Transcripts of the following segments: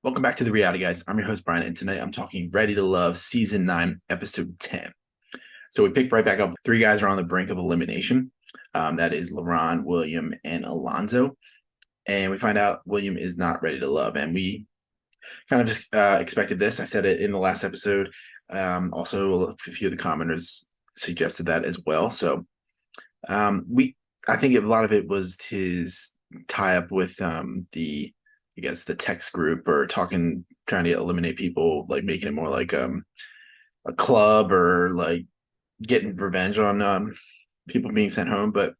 Welcome back to the Reality Guys. I'm your host, Brian, and tonight I'm talking Ready to Love Season 9, Episode 10. So we pick right back up. Three guys are on the brink of elimination. That is LaRon, William, and Alonzo. And we find out William is not ready to love. And we kind of just expected this. I said it in the last episode. Also, a few of the commenters suggested that as well. So I think a lot of it was his tie up with I guess the text group or trying to eliminate people, like making it more like a club or like getting revenge on people being sent home. But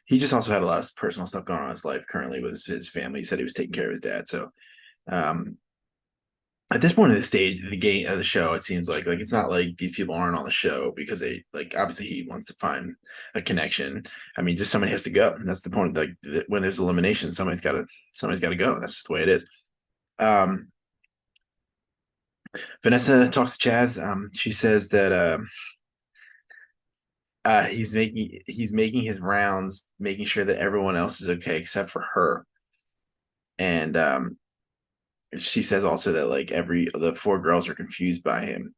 he just also had a lot of personal stuff going on in his life currently with his family. He said he was taking care of his dad. So um, at this point in the stage of the game of the show, it seems like it's not like these people aren't on the show because they like obviously he wants to find a connection. I mean, just somebody has to go. That's the point. Like when there's elimination, somebody's got to go. That's just the way it is. Um, Vanessa talks to Chaz. She says that he's making his rounds, making sure that everyone else is okay except for her. And she says also that like every the four girls are confused by him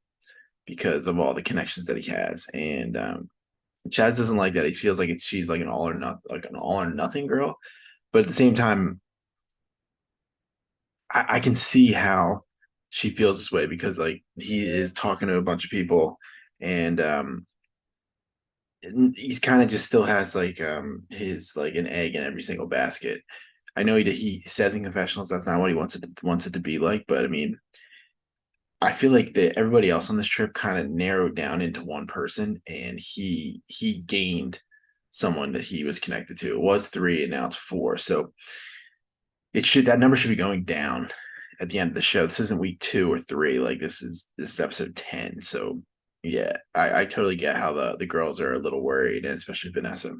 because of all the connections that he has. And Chaz doesn't like that. He feels like she's like an all or nothing girl. But at the same time, I can see how she feels this way because like he is talking to a bunch of people, and he's kind of just still has like his like an egg in every single basket. I know he says in confessionals that's not what he wants it to be like, but I mean, I feel like that everybody else on this trip kind of narrowed down into one person, and he gained someone that he was connected to. It was three, and now it's four. So that number should be going down at the end of the show. This isn't week 2 or 3. Like this is episode 10. So yeah, I totally get how the girls are a little worried, and especially Vanessa.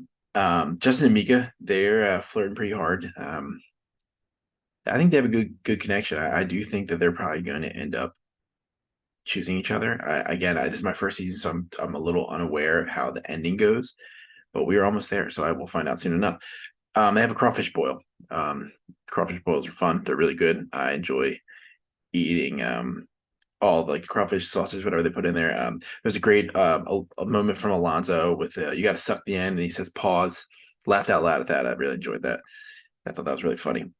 Justin and Mika, they're flirting pretty hard. I think they have a good connection. I do think that they're probably going to end up choosing each other. This is my first season, so I'm a little unaware of how the ending goes, but we are almost there, so I will find out soon enough. They have a crawfish boil. Crawfish boils are fun. They're really good. I enjoy eating all like the crawfish sausage, whatever they put in there. There's a great a moment from Alonzo with you got to suck the end, and he says pause. Laughed out loud at that. I really enjoyed that. I thought that was really funny.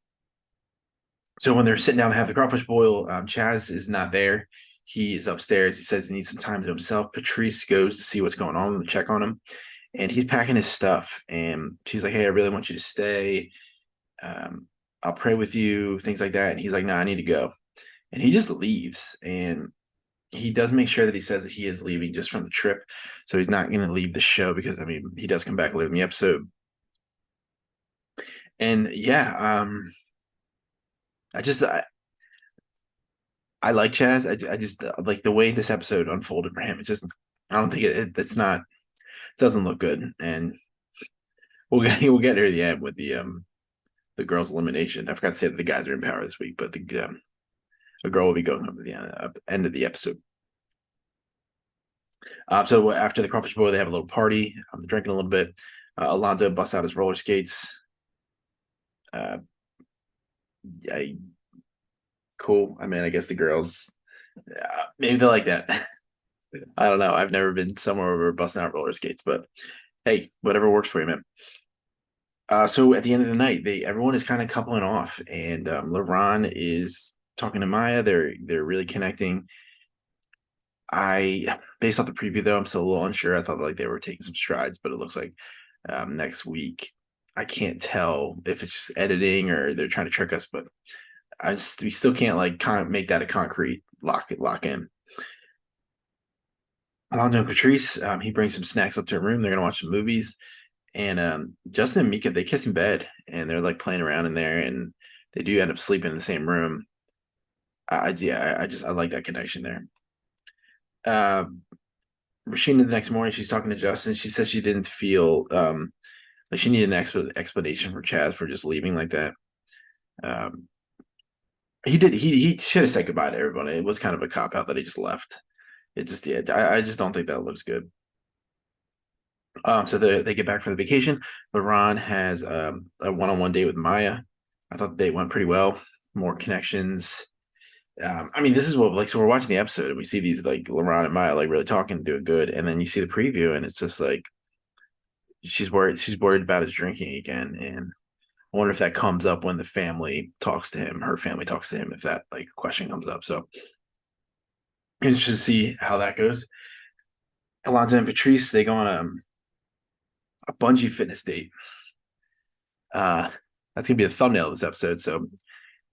So when they're sitting down to have the crawfish boil, Chaz is not there. He is upstairs. He says he needs some time to himself. Patrice goes to see what's going on and check on him, and he's packing his stuff. And she's like, "Hey, I really want you to stay. I'll pray with you, things like that." And he's like, "No, I need to go." And he just leaves. And he does make sure that he says that he is leaving just from the trip. So he's not going to leave the show because, I mean, he does come back later in the episode. And yeah, I just, I like Chaz. I just like the way this episode unfolded for him. It just, I don't think it's not, it doesn't look good. And we'll get to the end with the girls' elimination. I forgot to say that the guys are in power this week, but the girl will be going home at the end of the episode. So after the crawfish boil, they have a little party. I'm drinking a little bit. Alonzo busts out his roller skates. Uh, yeah, cool. I mean, I guess the girls maybe they like that. I don't know. I've never been somewhere where we're busting out roller skates, but hey, whatever works for you, man. So at the end of the night, everyone is kind of coupling off, and LeBron is talking to Maya. They're really connecting. Based off the preview though, I'm still a little unsure. I thought like they were taking some strides, but it looks like next week. I can't tell if it's just editing or they're trying to trick us, but we still can't like make that a concrete lock in. Alonzo and Patrice, he brings some snacks up to her room. They're gonna watch some movies, and Justin and Mika they kiss in bed, and they're like playing around in there, and they do end up sleeping in the same room. I like that connection there. Uh, Rashina the next morning, she's talking to Justin. She says she didn't feel like she needed an explanation for Chaz for just leaving like that. Um, he should have said goodbye to everybody. It was kind of a cop out that he just left. I just don't think that looks good. So they get back from the vacation. LeBron has a one-on-one date with Maya. I thought they went pretty well. more connections. I mean, this is what like so we're watching the episode and we see these like Laurent and Maya like really talking, doing good, and then you see the preview and it's just like she's worried about his drinking again, and I wonder if that comes up when the family talks to him, her family talks to him, if that like question comes up. So interested to see how that goes. Alonzo and Patrice, they go on a bungee fitness date. Uh, that's gonna be the thumbnail of this episode. So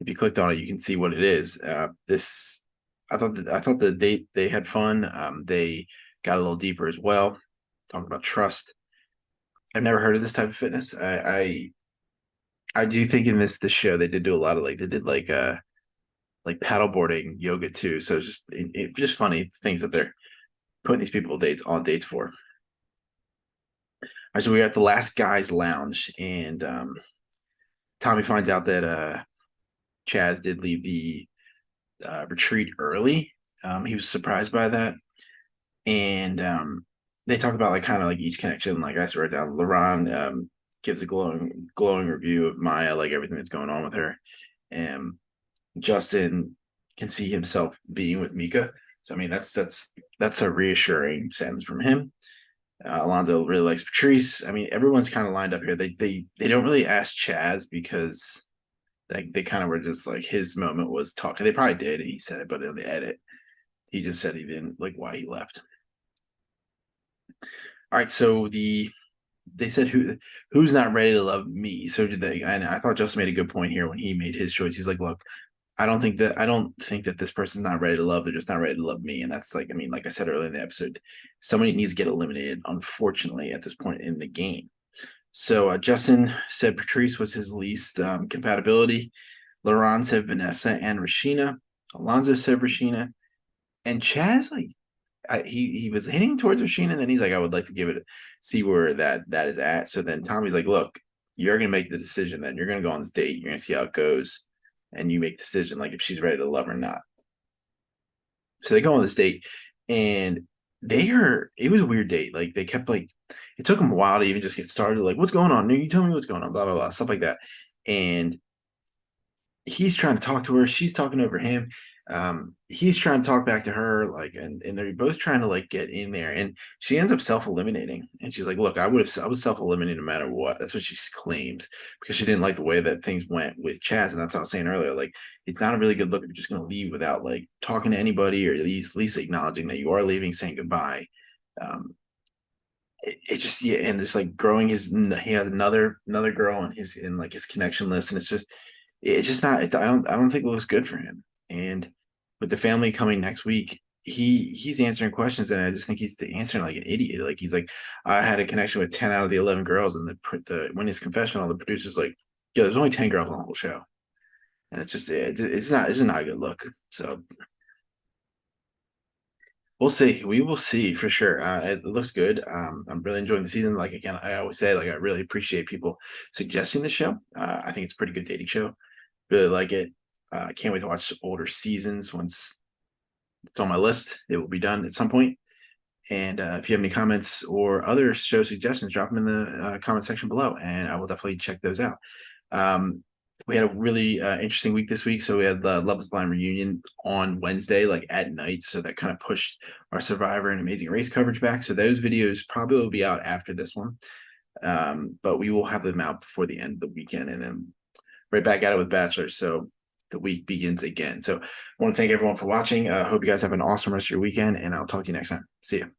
if you clicked on it, you can see what it is. This I thought the date they had fun. They got a little deeper as well, talking about trust. I've never heard of this type of fitness. I do think in this show they did do a lot of like they did like paddleboarding yoga too. So it's just funny things that they're putting these people dates on dates for. All right, so we're at the last guy's lounge, and Tommy finds out that Chaz did leave the retreat early. He was surprised by that, and they talk about like kind of like each connection. Like I wrote down, Laurent gives a glowing review of Maya, like everything that's going on with her, and Justin can see himself being with Mika. So I mean, that's a reassuring sentence from him. Alonzo really likes Patrice. I mean, everyone's kind of lined up here. They don't really ask Chaz because they kind of were just like his moment was talking. They probably did. He said it, but in the edit, he just said he didn't like why he left. All right, so they said who's not ready to love me. So did they? And I thought Justin made a good point here when he made his choice. He's like, look, I don't think that this person's not ready to love. They're just not ready to love me. And that's like, I mean, like I said earlier in the episode, somebody needs to get eliminated, unfortunately, at this point in the game. So Justin said Patrice was his least compatibility. Laurent said Vanessa and Rashina. Alonzo said Rashina. And Chaz, like, he was hinting towards Rashina, and then he's like, I would like to give it, see where that is at. So then Tommy's like, look, you're gonna make the decision. Then you're gonna go on this date. You're gonna see how it goes, and you make the decision, like if she's ready to love or not. So they go on this date, and it was a weird date. Like they kept like it took them a while to even just get started. Like, what's going on? You tell me what's going on, blah blah blah, stuff like that. And he's trying to talk to her, she's talking over him. He's trying to talk back to her, like, and they're both trying to like get in there, and she ends up self-eliminating, and she's like, look, I was self-eliminated no matter what. That's what she claims, because she didn't like the way that things went with Chaz. And that's what I was saying earlier, like it's not a really good look if you're just going to leave without like talking to anybody, or at least acknowledging that you are leaving, saying goodbye. It just, yeah, and just like growing he has another girl in like his connection list, and it's just not. I don't think it looks good for him. And with the family coming next week, he's answering questions, and I just think he's answering like an idiot. Like he's like, I had a connection with 10 out of the 11 girls, and the when his confessional, the producer's like, yeah, there's only 10 girls on the whole show, and it's not a good look. So we'll see. We will see for sure. It looks good. I'm really enjoying the season. Like again, I always say, like I really appreciate people suggesting the show. I think it's a pretty good dating show. Really like it. I can't wait to watch older seasons once it's on my list. It will be done at some point. And if you have any comments or other show suggestions, drop them in the comment section below, and I will definitely check those out. Um, we had a really interesting week this week. So we had the Love is Blind reunion on Wednesday, like at night. So that kind of pushed our Survivor and Amazing Race coverage back. So those videos probably will be out after this one. But we will have them out before the end of the weekend, and then right back at it with Bachelor. So the week begins again. So I want to thank everyone for watching. Hope you guys have an awesome rest of your weekend, and I'll talk to you next time. See you.